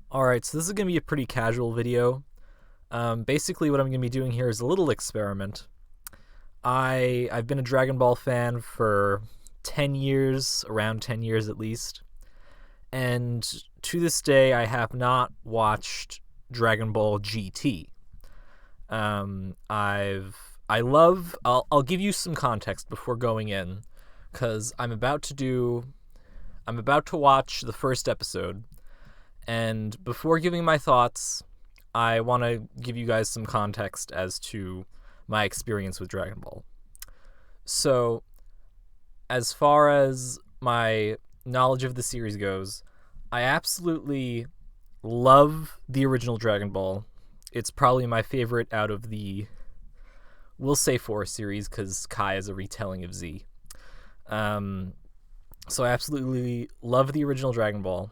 Alright, so this is going to be a pretty casual video. Basically, what I'm going to be doing here is a little experiment. I've been a Dragon Ball fan for 10 years, around 10 years at least, and to this day I have not watched Dragon Ball GT. I'll give you some context before going in, because I'm about to watch the first episode. And before giving my thoughts, I want to give you guys some context as to my experience with Dragon Ball. So, as far as my knowledge of the series goes, I absolutely love the original Dragon Ball. It's probably my favorite out of the, we'll say 4 series, because Kai is a retelling of Z. So I absolutely love the original Dragon Ball,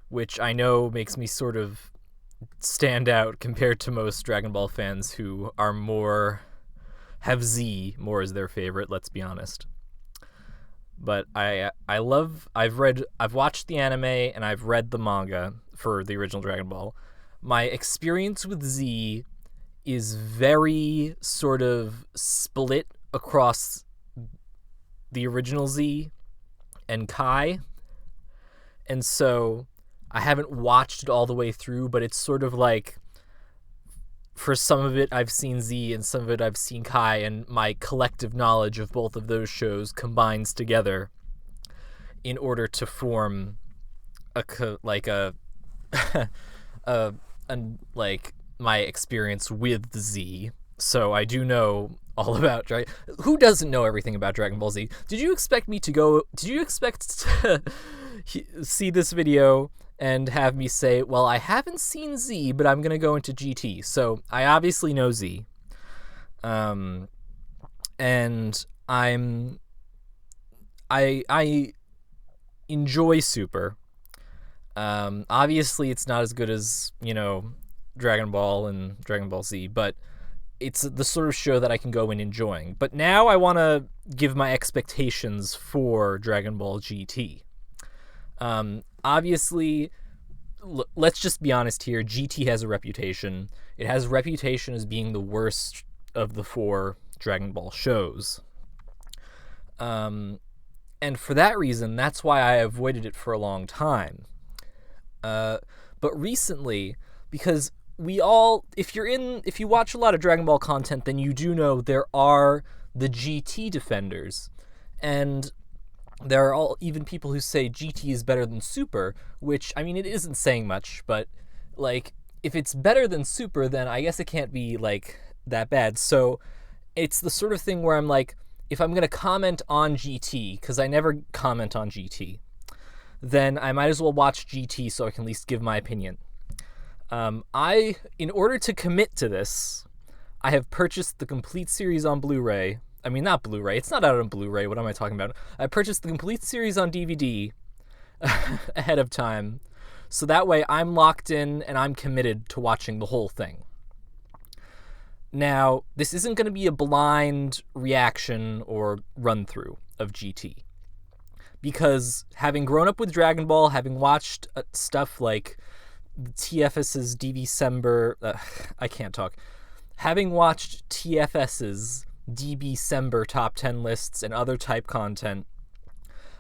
which I know makes me sort of stand out compared to most Dragon Ball fans who have Z more as their favorite, let's be honest. But I've watched the anime and I've read the manga for the original Dragon Ball. My experience with Z is very sort of split across the original Z and Kai. And so I haven't watched it all the way through, but it's sort of like, for some of it I've seen Z and some of it I've seen Kai, and my collective knowledge of both of those shows combines together in order to form my experience with Z. So I do know all about Dragon. Who doesn't know everything about Dragon Ball Z? Did you expect to see this video and have me say, well, I haven't seen Z, but I'm going to go into GT. So I obviously know Z. And I enjoy Super. Obviously it's not as good as, Dragon Ball and Dragon Ball Z, but it's the sort of show that I can go in enjoying. But now I want to give my expectations for Dragon Ball GT. Obviously, let's just be honest here. GT has a reputation. It has a reputation as being the worst of the 4 Dragon Ball shows. And for that reason, that's why I avoided it for a long time. But recently, because if you watch a lot of Dragon Ball content, then you do know there are the GT defenders, and there are even people who say GT is better than Super, which, I mean, it isn't saying much, but, if it's better than Super, then I guess it can't be, that bad. So it's the sort of thing where I'm like, if I'm going to comment on GT, because I never comment on GT, then I might as well watch GT so I can at least give my opinion. In order to commit to this, I have purchased the complete series on Blu-ray. I mean, not Blu-ray. It's not out on Blu-ray. What am I talking about? I purchased the complete series on DVD ahead of time, so that way I'm locked in and I'm committed to watching the whole thing. Now, this isn't going to be a blind reaction or run-through of GT, because having grown up with Dragon Ball, having watched stuff like TFS's DBcember, I can't talk. Having watched TFS's DBcember top 10 lists and other type content,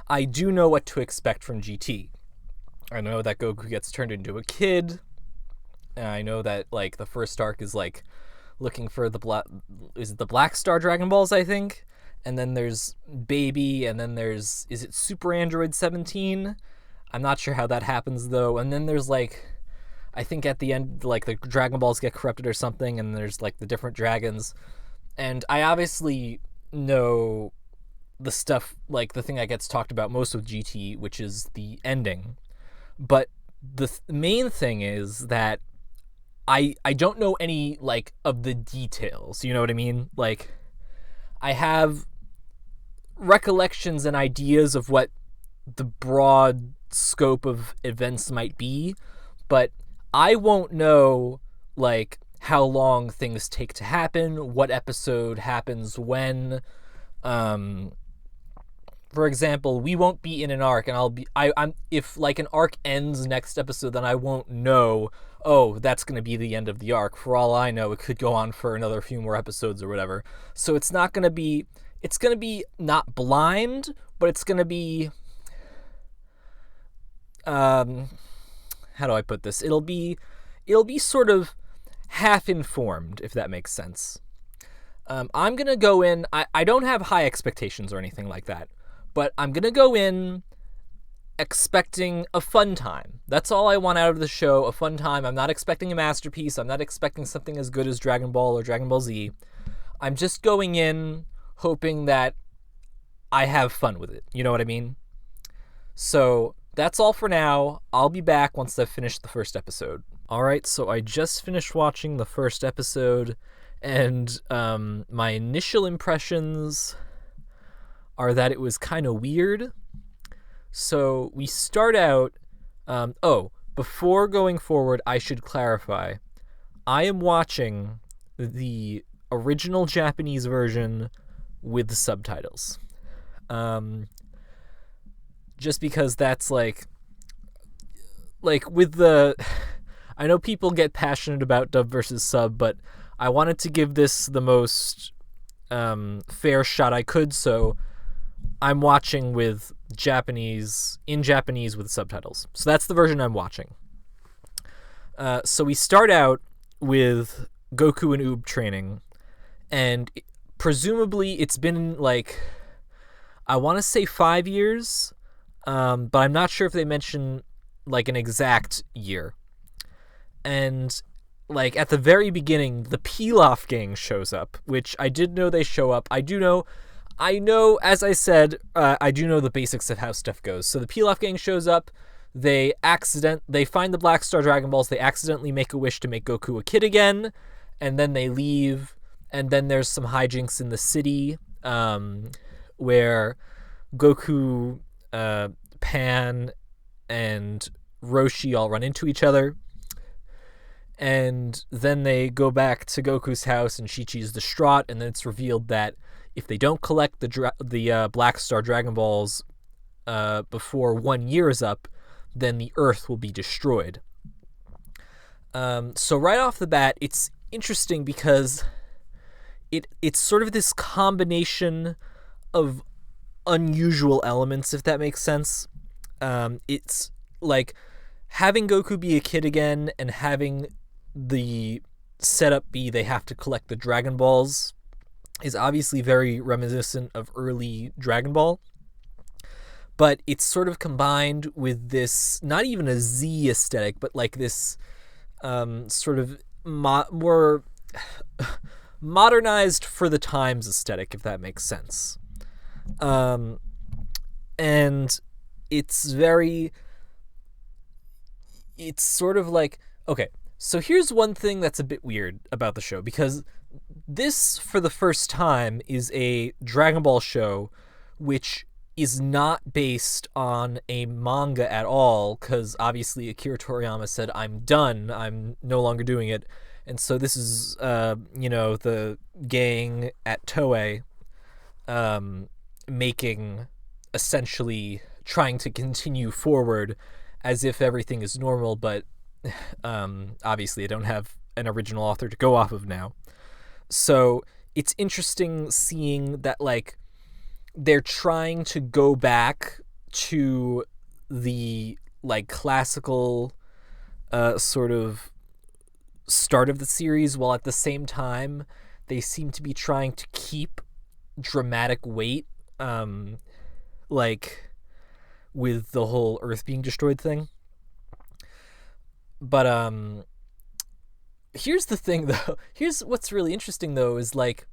I do know what to expect from GT. I know that Goku gets turned into a kid, and I know that the first arc is looking for the Black Star Dragon Balls, I think, and then there's Baby, and then is it Super Android 17? I'm not sure how that happens though, and then there's I think at the end, the Dragon Balls get corrupted or something, and there's the different dragons. And I obviously know the stuff, the thing that gets talked about most with GT, which is the ending. But the main thing is that I don't know any, of the details, you know what I mean? I have recollections and ideas of what the broad scope of events might be, but I won't know, how long things take to happen, what episode happens when, for example, we won't be in an arc, and I'm if like an arc ends next episode, then I won't know, oh, that's going to be the end of the arc. For all I know, it could go on for another few more episodes or whatever. So it's going to be not blind, but it's going to be, how do I put this? It'll be sort of half informed, if that makes sense. I'm going to go in, I don't have high expectations or anything like that, but I'm going to go in expecting a fun time. That's all I want out of the show, a fun time. I'm not expecting a masterpiece. I'm not expecting something as good as Dragon Ball or Dragon Ball Z. I'm just going in hoping that I have fun with it. You know what I mean? So that's all for now. I'll be back once I've finished the first episode. All right, so I just finished watching the first episode, and my initial impressions are that it was kind of weird. So we start out... before going forward, I should clarify. I am watching the original Japanese version with the subtitles. Just because that's like with the... I know people get passionate about dub versus sub, but I wanted to give this the most fair shot I could, so I'm watching with in Japanese with subtitles. So that's the version I'm watching. So we start out with Goku and Oob training, and presumably it's been like, I want to say 5 years, but I'm not sure if they mention like an exact year. And like at the very beginning, the Pilaf gang shows up, which I did know they show up. I know, as I said, I do know the basics of how stuff goes. So the Pilaf gang shows up, they find the Black Star Dragon Balls, they accidentally make a wish to make Goku a kid again, and then they leave, and then there's some hijinks in the city, where Goku, Pan, and Roshi all run into each other. And then they go back to Goku's house, and Chi-Chi's distraught, and then it's revealed that if they don't collect the Black Star Dragon Balls before 1 year is up, then the Earth will be destroyed. So right off the bat, it's interesting because it's sort of this combination of unusual elements, if that makes sense. It's like having Goku be a kid again and having the setup be they have to collect the Dragon Balls is obviously very reminiscent of early Dragon Ball, but it's sort of combined with this, not even a Z aesthetic, but like this sort of more modernized for the times aesthetic, if that makes sense. And it's sort of like, okay, so here's one thing that's a bit weird about the show, because this, for the first time, is a Dragon Ball show which is not based on a manga at all, because obviously Akira Toriyama said, I'm done, I'm no longer doing it. And so this is, the gang at Toei making, essentially, trying to continue forward as if everything is normal, but obviously I don't have an original author to go off of now. So it's interesting seeing that, like, they're trying to go back to the, like, classical sort of start of the series, while at the same time they seem to be trying to keep dramatic weight, like with the whole Earth being destroyed thing. But here's the thing, though. Here's what's really interesting, though, is like,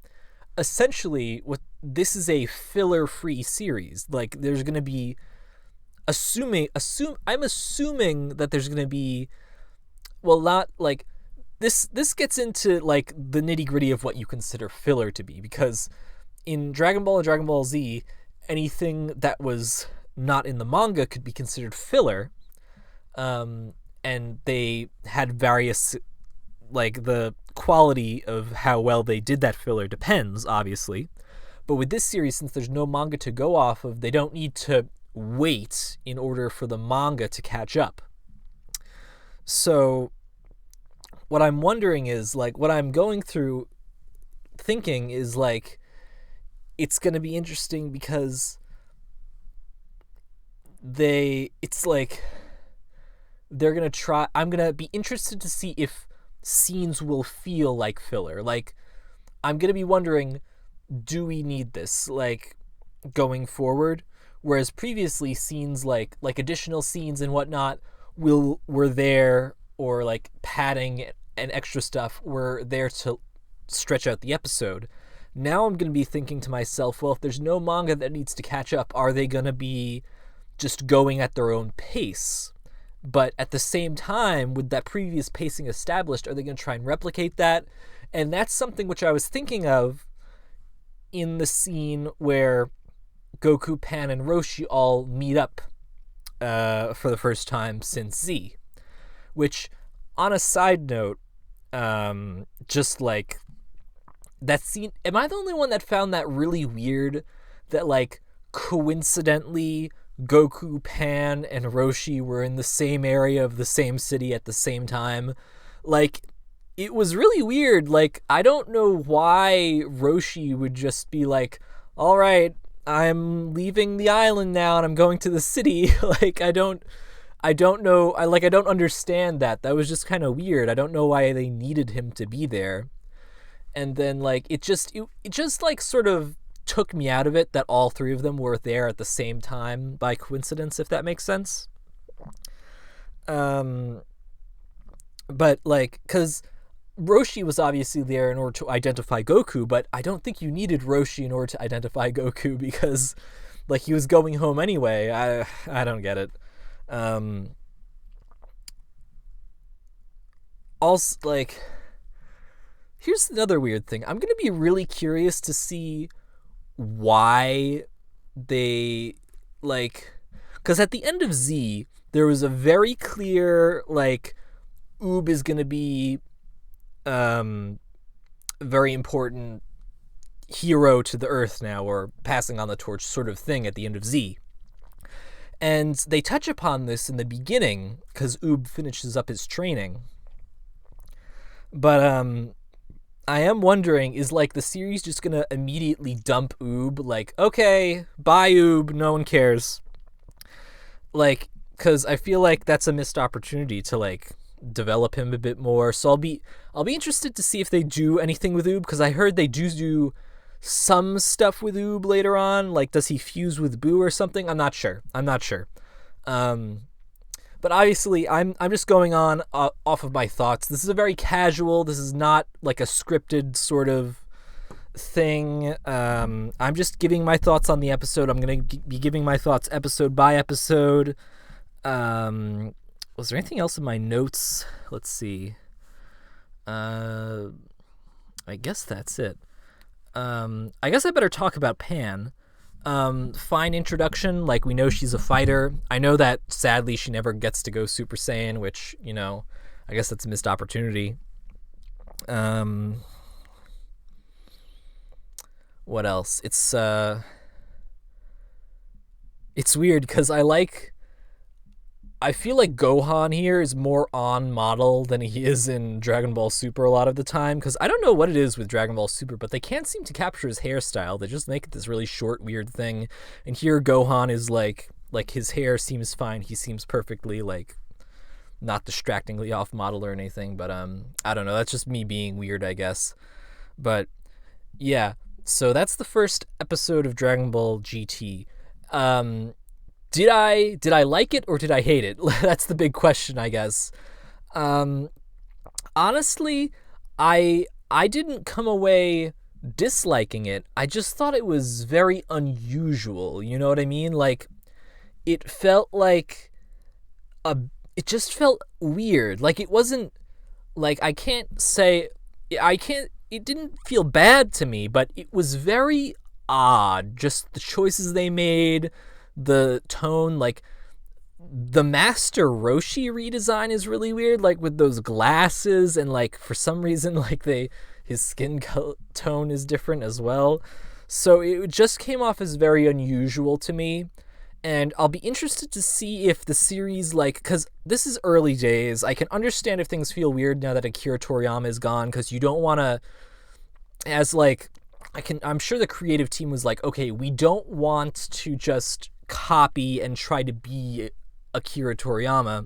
essentially, this is a filler-free series. Like, there's going to be, I'm assuming that there's going to be, well, not like, this gets into like the nitty-gritty of what you consider filler to be, because in Dragon Ball and Dragon Ball Z, anything that was not in the manga could be considered filler. And they had various, like, the quality of how well they did that filler depends, obviously. But with this series, since there's no manga to go off of, they don't need to wait in order for the manga to catch up. So what I'm wondering is, like, what I'm going through thinking is, like, it's going to be interesting because it's like they're going to try, I'm going to be interested to see if scenes will feel like filler. Like, I'm going to be wondering, do we need this, like, going forward? Whereas previously scenes like additional scenes and whatnot were there, or like padding and extra stuff were there to stretch out the episode. Now I'm going to be thinking to myself, well, if there's no manga that needs to catch up, are they going to be just going at their own pace? But at the same time, with that previous pacing established, are they going to try and replicate that? And that's something which I was thinking of in the scene where Goku, Pan, and Roshi all meet up for the first time since Z. Which, on a side note, just like that scene, am I the only one that found that really weird? That, like, coincidentally, Goku, Pan, and Roshi were in the same area of the same city at the same time. Like, it was really weird. Like, I don't know why Roshi would just be like, all right, I'm leaving the island now and I'm going to the city. Like, I don't know. I don't understand that. That was just kind of weird. I don't know why they needed him to be there. And then, like, it just like sort of took me out of it that all three of them were there at the same time by coincidence, if that makes sense. But, like, because Roshi was obviously there in order to identify Goku, but I don't think you needed Roshi in order to identify Goku because, like, he was going home anyway. I don't get it. Also, like, here's another weird thing. I'm going to be really curious to see why they, like, because at the end of Z, there was a very clear, like, Oob is going to be very important hero to the Earth now, or passing on the torch sort of thing at the end of Z. And they touch upon this in the beginning, because Oob finishes up his training. But, I am wondering, is, like, the series just gonna immediately dump Oob? Like, okay, bye Oob, no one cares. Like, because I feel like that's a missed opportunity to, like, develop him a bit more. So I'll be interested to see if they do anything with Oob, because I heard they do some stuff with Oob later on. Like, does he fuse with Boo or something? I'm not sure. But obviously, I'm just going on off of my thoughts. This is a very casual. This is not like a scripted sort of thing. I'm just giving my thoughts on the episode. I'm going to be giving my thoughts episode by episode. Was there anything else in my notes? Let's see. I guess that's it. I guess I better talk about Pan. Fine introduction. Like, we know she's a fighter. I know that sadly she never gets to go Super Saiyan, which, you know, I guess that's a missed opportunity. What else? It's weird because I feel like Gohan here is more on model than he is in Dragon Ball Super a lot of the time, because I don't know what it is with Dragon Ball Super, but they can't seem to capture his hairstyle. They just make it this really short, weird thing. And here Gohan is like his hair seems fine. He seems perfectly, like, not distractingly off model or anything, but I don't know. That's just me being weird, I guess. But yeah, so that's the first episode of Dragon Ball GT. Did I like it or did I hate it? That's the big question, I guess. Honestly, I didn't come away disliking it. I just thought it was very unusual. You know what I mean? Like, it felt like it just felt weird. Like, it wasn't, like, it didn't feel bad to me, but it was very odd. Just the choices they made, the tone, like, the Master Roshi redesign is really weird, like, with those glasses, and, like, for some reason, like, his skin tone is different as well. So it just came off as very unusual to me. And I'll be interested to see if the series, like, because this is early days. I can understand if things feel weird now that Akira Toriyama is gone, because you don't want to, as like, I'm sure the creative team was like, okay, we don't want to just copy and try to be Akira Toriyama,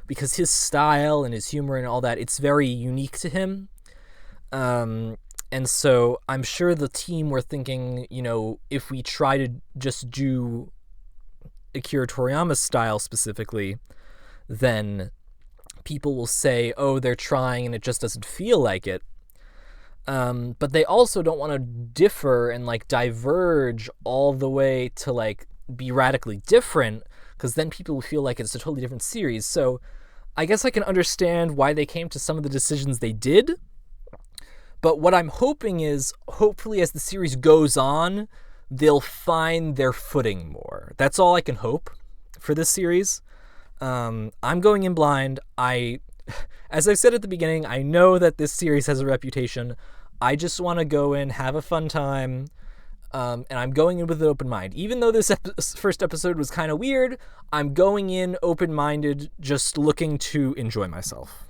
because his style and his humor and all that, it's very unique to him. And so I'm sure the team were thinking, if we try to just do Akira Toriyama's style specifically, then people will say, oh, they're trying and it just doesn't feel like it. But they also don't want to differ and like diverge all the way to like be radically different, because then people will feel like it's a totally different series. So I guess I can understand why they came to some of the decisions they did. But what I'm hoping is, hopefully as the series goes on, they'll find their footing more. That's all I can hope for this series. I'm going in blind. As I said at the beginning, I know that this series has a reputation. I just want to go in, have a fun time, and I'm going in with an open mind. Even though this first episode was kind of weird, I'm going in open-minded, just looking to enjoy myself.